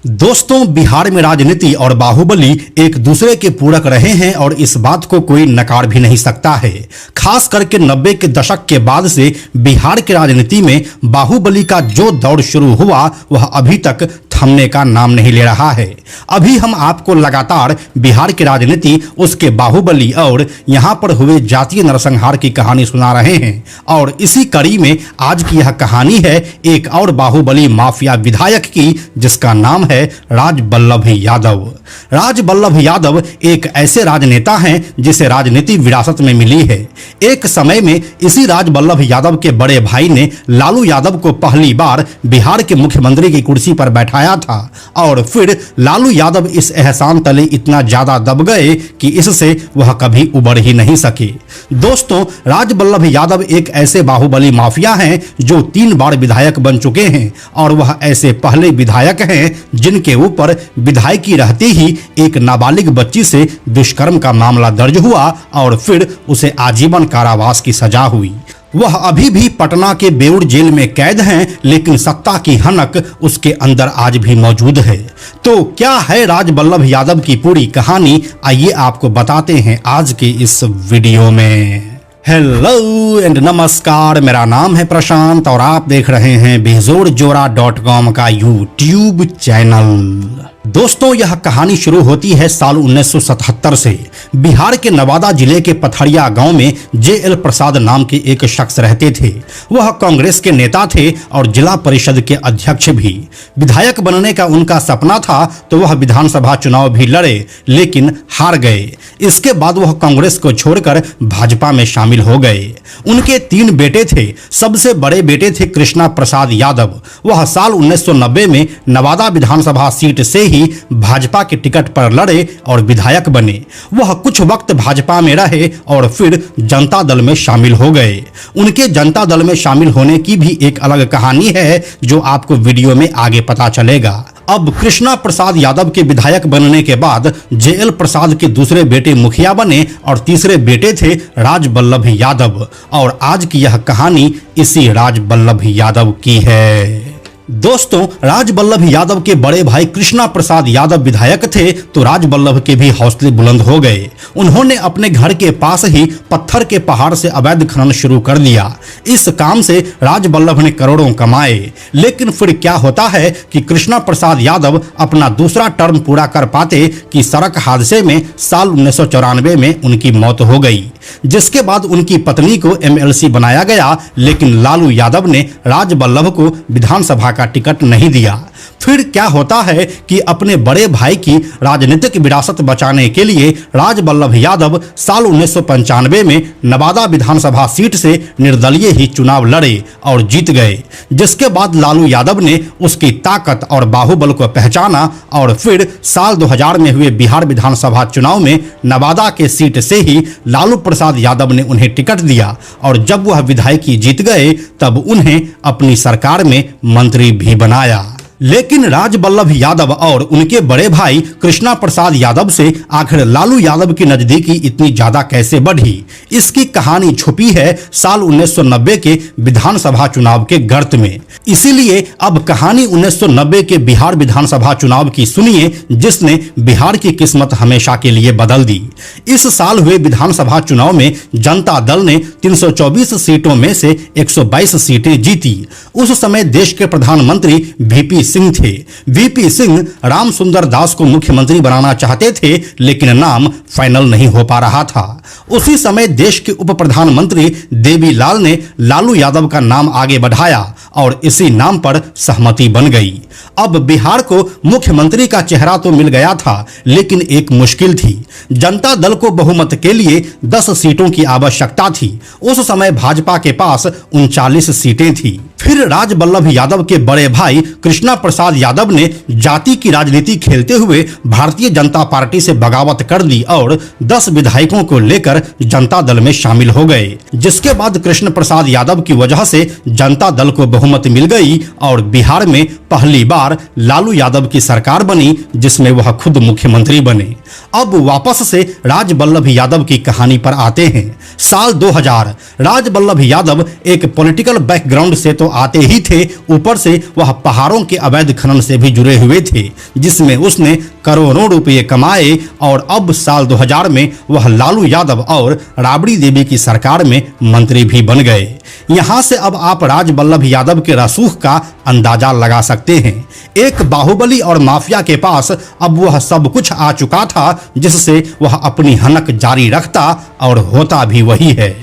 दोस्तों, बिहार में राजनीति और बाहुबली एक दूसरे के पूरक रहे हैं और इस बात को कोई नकार भी नहीं सकता है। खास करके 90 के दशक के बाद से बिहार की राजनीति में बाहुबली का जो दौर शुरू हुआ वह अभी तक थमने का नाम नहीं ले रहा है। अभी हम आपको लगातार बिहार की राजनीति, उसके बाहुबली और यहाँ पर हुए जातीय नरसंहार की कहानी सुना रहे हैं और इसी कड़ी में आज की यह कहानी है एक और बाहुबली माफिया विधायक की, जिसका नाम है राजबल्लभ यादव। राजबल्लभ यादव एक ऐसे राजनेता हैं जिसे राजनीति विरासत में मिली है। एक समय में इसी राजबल्लभ यादव के बड़े भाई ने लालू यादव को पहली बार बिहार के मुख्यमंत्री की कुर्सी पर बैठाया था और फिर लालू यादव इस एहसान तले इतना ज्यादा दब गए कि इससे वह कभी उबर ही नहीं सके। दोस्तों, राजबल्लभ यादव एक ऐसे बाहुबली माफिया हैं जो 3 बार विधायक बन चुके हैं और वह ऐसे पहले विधायक हैं जिनके ऊपर विधायकी रहते ही एक नाबालिग बच्ची से दुष्कर्म का मामला दर्ज हुआ और फिर उसे आजीवन कारावास की सजा हुई। वह अभी भी पटना के बेउर जेल में कैद हैं, लेकिन सत्ता की हनक उसके अंदर आज भी मौजूद है। तो क्या है राजबल्लभ यादव की पूरी कहानी, आइए आपको बताते हैं आज के इस वीडियो में। हेलो एंड नमस्कार, मेरा नाम है प्रशांत और आप देख रहे हैं बेजोड़जोरा.com का यूट्यूब चैनल। दोस्तों, यह कहानी शुरू होती है साल 1977 से। बिहार के नवादा जिले के पथरिया गांव में JL प्रसाद नाम के एक शख्स रहते थे। वह कांग्रेस के नेता थे और जिला परिषद के अध्यक्ष भी। विधायक बनने का उनका सपना था तो वह विधानसभा चुनाव भी लड़े, लेकिन हार गए। इसके बाद वह कांग्रेस को छोड़कर भाजपा में शामिल हो गए। उनके 3 बेटे थे। सबसे बड़े बेटे थे कृष्णा प्रसाद यादव। वह साल 1990 में नवादा विधानसभा सीट से ही भाजपा के टिकट पर लड़े और विधायक बने। वह कुछ वक्त भाजपा में रहे और फिर जनता दल में शामिल हो गए। उनके जनता दल में शामिल होने की भी एक अलग कहानी है जो आपको वीडियो में आगे पता चलेगा। अब कृष्णा प्रसाद यादव के विधायक बनने के बाद JL प्रसाद के दूसरे बेटे मुखिया बने और तीसरे बेटे थे राजबल्लभ यादव और आज की यह कहानी इसी राजबल्लभ यादव की है। दोस्तों, राजबल्लभ यादव के बड़े भाई कृष्णा प्रसाद यादव विधायक थे तो राजबल्लभ के भी हौसले बुलंद हो गए। उन्होंने अपने घर के पास ही पत्थर के पहाड़ से अवैध खनन शुरू कर दिया। इस काम से राजबल्लभ ने करोड़ों कमाए। लेकिन फिर क्या होता है कि कृष्णा प्रसाद यादव अपना दूसरा टर्म पूरा कर पाते कि सड़क हादसे में साल 1994 में उनकी मौत हो गई, जिसके बाद उनकी पत्नी को MLC बनाया गया। लेकिन लालू यादव ने राजबल्लभ को विधानसभा का टिकट नहीं दिया। फिर क्या होता है कि अपने बड़े भाई की राजनीतिक विरासत बचाने के लिए राजबल्लभ यादव साल 1995 में नवादा विधानसभा सीट से निर्दलीय ही चुनाव लड़े और जीत गए। जिसके बाद लालू यादव ने उसकी ताकत और बाहुबल को पहचाना और फिर साल 2000 में हुए बिहार विधानसभा चुनाव में नवादा के सीट से ही लालू प्रसाद यादव ने उन्हें टिकट दिया और जब वह विधायकी जीत गए तब उन्हें अपनी सरकार में मंत्री भी बनाया। लेकिन राजबल्लभ यादव और उनके बड़े भाई कृष्णा प्रसाद यादव से आखिर लालू यादव की नजदीकी इतनी ज्यादा कैसे बढ़ी, इसकी कहानी छुपी है साल 1990 के विधानसभा चुनाव के गर्त में। इसीलिए अब कहानी 1990 के बिहार विधानसभा चुनाव की सुनिए, जिसने बिहार की किस्मत हमेशा के लिए बदल दी। इस साल हुए विधानसभा चुनाव में जनता दल ने 324 सीटों में से 122 सीटें जीती। उस समय देश के प्रधानमंत्री VP सिंह थे। VP सिंह राम सुंदर दास को मुख्यमंत्री बनाना चाहते थे, लेकिन नाम फाइनल नहीं हो पा रहा था। उसी समय देश के उप प्रधानमंत्री देवीलाल ने लालू यादव का नाम आगे बढ़ाया और इसी नाम पर सहमति बन गई। अब बिहार को मुख्यमंत्री का चेहरा तो मिल गया था, लेकिन एक मुश्किल थी। जनता दल को बहुमत के लिए 10 सीटों की आवश्यकता थी। उस समय भाजपा के पास 39 सीटें थी। फिर राजबल्लभ यादव के बड़े भाई कृष्णा प्रसाद यादव ने जाति की राजनीति खेलते हुए भारतीय जनता पार्टी से बगावत कर दी और 10 विधायकों को लेकर जनता दल में शामिल हो गए। जिसके बाद कृष्ण प्रसाद यादव की वजह से जनता दल को बहुमत मिल गई और बिहार में पहली बार लालू यादव की सरकार बनी, जिसमें वह खुद मुख्यमंत्री बने। अब वापस से राजबल्लभ यादव की कहानी पर आते हैं। साल 2000। राजबल्लभ यादव एक पॉलिटिकल बैकग्राउंड से तो आते ही थे, ऊपर से वह पहाड़ों के अवैध खनन से भी जुड़े हुए थे, जिसमें उसने करोड़ों रुपये कमाए और अब साल 2000 में वह लालू यादव और राबड़ी देवी की सरकार में मंत्री भी बन गए। यहां से अब आप राजबल्लभ यादव के रसूख का अंदाजा लगा सकते हैं। एक बाहुबली और माफिया के पास अब वह सब कुछ आ चुका था जिससे वह अपनी हनक जारी रखता और होता भी वही है।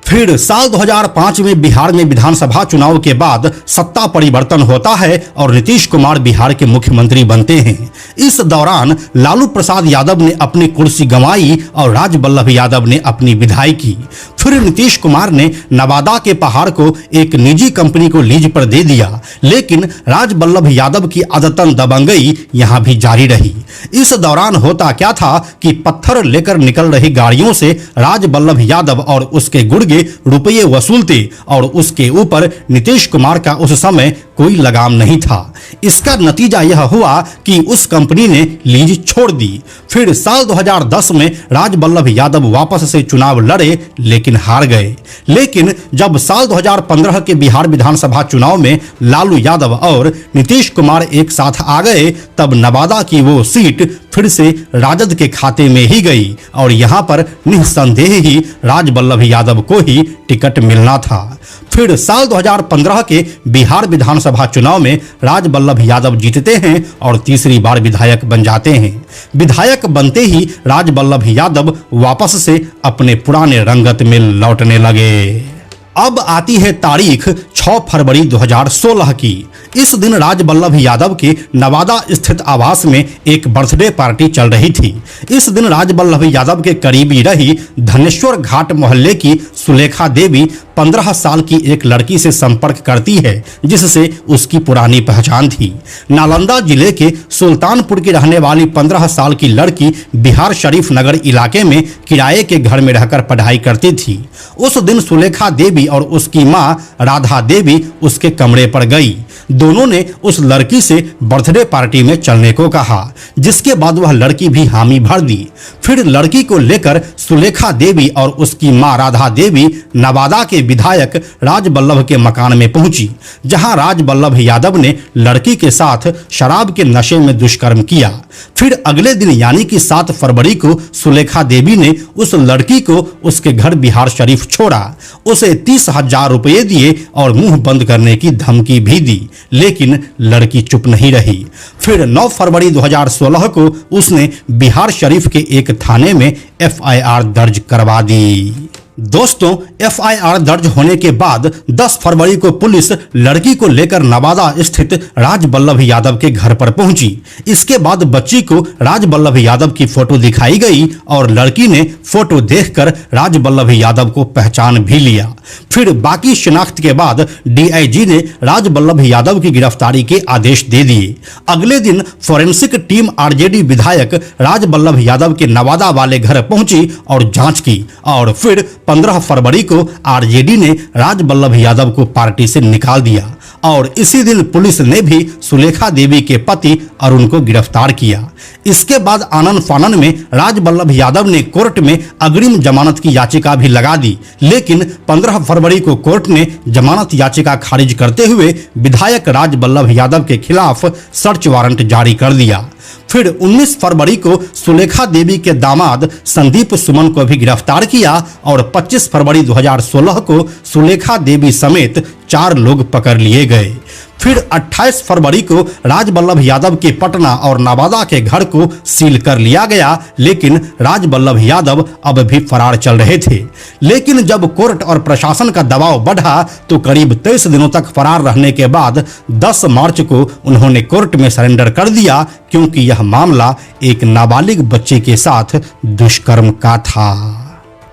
फिर साल 2005 में बिहार में विधानसभा चुनाव के बाद सत्ता परिवर्तन होता है और नीतीश कुमार बिहार के मुख्यमंत्री बनते हैं। इस दौरान लालू प्रसाद यादव ने अपनी कुर्सी गंवाई और राजबल्लभ यादव ने अपनी विधायकी। फिर नीतीश कुमार ने नवादा के पहाड़ को एक निजी कंपनी को लीज पर दे दिया, लेकिन राजबल्लभ यादव की आदतन दबंगई यहां भी जारी रही। इस दौरान होता क्या था कि पत्थर लेकर निकल रही गाड़ियों से राजबल्लभ यादव और उसके गुर्गे रुपये वसूलते और उसके ऊपर नीतीश कुमार का उस समय कोई लगाम नहीं था। इसका नतीजा यह हुआ कि उस कंपनी ने लीज छोड़ दी। फिर साल 2010 में राजबल्लभ यादव वापस से चुनाव लड़े लेकिन हार गए। लेकिन जब साल 2015 के बिहार विधानसभा चुनाव में लालू यादव और नीतीश कुमार एक साथ आ गए, तब नवादा की वो सीट फिर से राजद के खाते में ही गई और यहां पर निस्संदेह ही राजबल्लभ यादव को ही टिकट मिलना था। फिर साल 2015 के बिहार विधानसभा चुनाव में राजबल्लभ यादव जीतते हैं और तीसरी बार विधायक बन जाते हैं। विधायक बनते ही राजबल्लभ यादव वापस से अपने पुराने रंगत में लौटने लगे। अब आती है तारीख 6 फरवरी 2016 की। इस दिन राजबल्लभ यादव के नवादा स्थित आवास में एक बर्थडे पार्टी चल रही थी। इस दिन राजबल्लभ यादव के करीबी रही धनेश्वर घाट मोहल्ले की सुलेखा देवी 15 साल की एक लड़की से संपर्क करती है जिससे उसकी पुरानी पहचान थी। नालंदा जिले के सुल्तानपुर की रहने वाली 15 साल की लड़की बिहार शरीफ नगर इलाके में किराए के घर में रहकर पढ़ाई करती थी। उस दिन सुलेखा देवी और उसकी मां राधा देवी उसके कमरे पर गई। दोनों ने उस लड़की से बर्थडे पार्टी में चलने को कहा, जिसके बाद वह लड़की भी हामी भर दी। फिर लड़की को लेकर सुलेखा देवी और उसकी मां राधा देवी नवादा के विधायक राजबल्लभ के मकान में पहुंची, जहां राजबल्लभ यादव ने लड़की के साथ शराब के नशे में दुष्कर्म किया। फिर अगले दिन यानी कि 7 फरवरी को सुलेखा देवी ने उस लड़की को उसके घर बिहार शरीफ छोड़ा, उसे 30,000 रुपये दिए और मुंह बंद करने की धमकी भी दी, लेकिन लड़की चुप नहीं रही। फिर 9 फरवरी 2016 को उसने बिहार शरीफ के एक थाने में FIR दर्ज करवा दी। दोस्तों, FIR दर्ज होने के बाद 10 फरवरी को पुलिस लड़की को लेकर नवादा स्थित राजबल्लभ यादव के घर पर पहुंची। इसके बाद बच्ची को राजबल्लभ यादव की फोटो दिखाई गई और लड़की ने फोटो देखकर राजबल्लभ यादव को पहचान भी लिया। फिर बाकी शिनाख्त के बाद DIG ने राजबल्लभ यादव की गिरफ्तारी के आदेश दे दिए। अगले दिन फोरेंसिक टीम RJD विधायक राजबल्लभ यादव के नवादा वाले घर पहुंची और जांच की और फिर 15 फरवरी को RJD ने राजबल्लभ यादव को पार्टी से निकाल दिया और इसी दिन पुलिस ने भी सुलेखा देवी के पति अरुण को गिरफ्तार किया। इसके बाद आनन फानन में राजबल्लभ यादव ने कोर्ट में अग्रिम जमानत की याचिका भी लगा दी, लेकिन 15 फरवरी को कोर्ट ने जमानत याचिका खारिज करते हुए विधायक राजबल्लभ यादव के खिलाफ सर्च वारंट जारी कर दिया। फिर 19 फरवरी को सुलेखा देवी के दामाद संदीप सुमन को भी गिरफ्तार किया और 25 फरवरी 2016 को सुलेखा देवी समेत 4 लोग पकड़ लिए गए। फिर 28 फरवरी को राजबल्लभ यादव के पटना और नवादा के घर को सील कर लिया गया, लेकिन राजबल्लभ यादव अब भी फरार चल रहे थे। लेकिन जब कोर्ट और प्रशासन का दबाव बढ़ा तो करीब 23 दिनों तक फरार रहने के बाद 10 मार्च को उन्होंने कोर्ट में सरेंडर कर दिया, क्योंकि यह मामला एक नाबालिग बच्चे के साथ दुष्कर्म का था।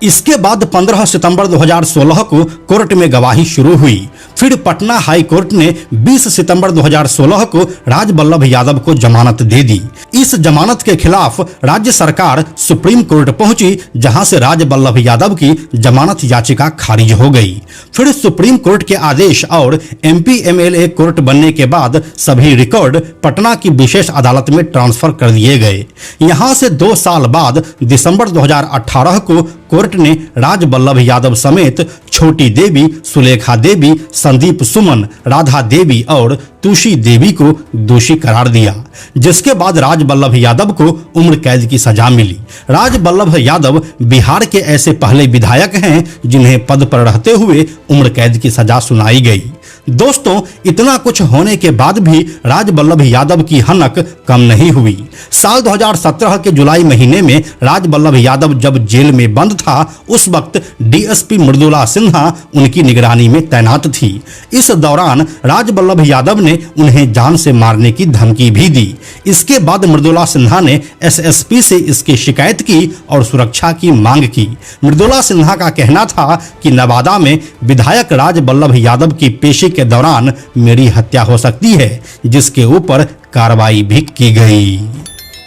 इसके बाद 15 सितंबर 2016 को कोर्ट में गवाही शुरू हुई। फिर पटना हाई कोर्ट ने 20 सितंबर 2016 को राजबल्लभ यादव को जमानत दे दी। इस जमानत के खिलाफ राज्य सरकार सुप्रीम कोर्ट पहुंची, जहां से राजबल्लभ यादव की जमानत याचिका खारिज हो गई। फिर सुप्रीम कोर्ट के आदेश और MP MLA कोर्ट बनने के बाद सभी रिकॉर्ड पटना की विशेष अदालत में ट्रांसफर कर दिए गए। यहां से 2 साल बाद दिसंबर 2018 को कोर्ट ने राजबल्लभ यादव समेत छोटी देवी, सुलेखा देवी, संदीप सुमन, राधा देवी और तुशी देवी को दोषी करार दिया, जिसके बाद राजबल्लभ यादव को उम्र कैद की सजा मिली। राजबल्लभ यादव बिहार के ऐसे पहले विधायक हैं जिन्हें पद पर रहते हुए उम्र कैद की सजा सुनाई गई। दोस्तों, इतना कुछ होने के बाद भी राजबल्लभ यादव की हनक कम नहीं हुई। साल 2017 के जुलाई महीने में राजबल्लभ यादव जब जेल में बंद था, उस वक्त डीएसपी मृदुला सिन्हा उनकी निगरानी में तैनात थी। इस दौरान राजबल्लभ यादव ने उन्हें जान से मारने की धमकी भी दी। इसके बाद मृदुला सिन्हा ने एसएसपी से इसकी शिकायत की और सुरक्षा की मांग की। मृदुला सिन्हा का कहना था कि नवादा में विधायक राजबल्लभ यादव की पेशी के दौरान मेरी हत्या हो सकती है, जिसके ऊपर कार्रवाई भी की गई।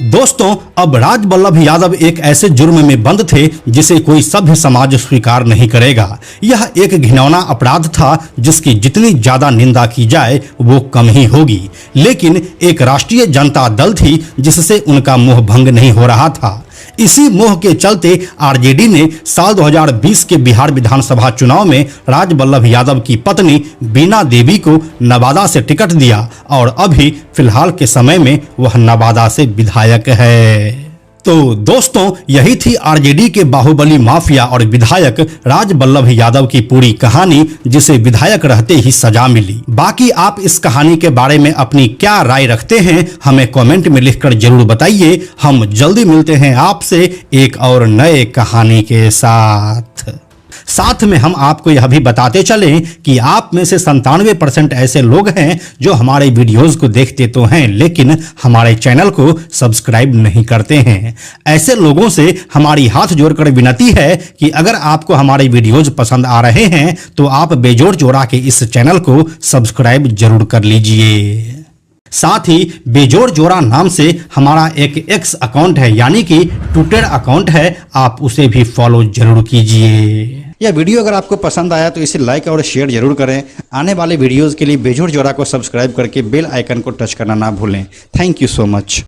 दोस्तों, अब राजबल्लभ यादव एक ऐसे जुर्म में बंद थे जिसे कोई सभ्य समाज स्वीकार नहीं करेगा। यह एक घिनौना अपराध था जिसकी जितनी ज्यादा निंदा की जाए वो कम ही होगी। लेकिन एक राष्ट्रीय जनता दल थी जिससे उनका मोह भंग नहीं हो रहा था। इसी मोह के चलते आरजेडी ने साल 2020 के बिहार विधानसभा चुनाव में राजबल्लभ यादव की पत्नी बीना देवी को नवादा से टिकट दिया और अभी फिलहाल के समय में वह नवादा से विधायक है। तो दोस्तों, यही थी आरजेडी के बाहुबली माफिया और विधायक राजबल्लभ यादव की पूरी कहानी, जिसे विधायक रहते ही सजा मिली। बाकी आप इस कहानी के बारे में अपनी क्या राय रखते हैं, हमें कमेंट में लिखकर जरूर बताइए। हम जल्दी मिलते हैं आपसे एक और नए कहानी के साथ में हम आपको यह भी बताते चलें कि आप में से 97% ऐसे लोग हैं जो हमारे वीडियोस को देखते तो हैं लेकिन हमारे चैनल को सब्सक्राइब नहीं करते हैं। ऐसे लोगों से हमारी हाथ जोड़कर विनती है कि अगर आपको हमारे वीडियोस पसंद आ रहे हैं तो आप बेजोड़ चोरा के इस चैनल को सब्सक्राइब जरूर कर लीजिए। साथ ही बेजोड़ जोड़ा नाम से हमारा एक एक्स अकाउंट है, यानी कि ट्विटर अकाउंट है, आप उसे भी फॉलो जरूर कीजिए। यह वीडियो अगर आपको पसंद आया तो इसे लाइक और शेयर जरूर करें। आने वाले वीडियोस के लिए बेजोड़ जोड़ा को सब्सक्राइब करके बेल आइकन को टच करना ना भूलें। Thank you so much.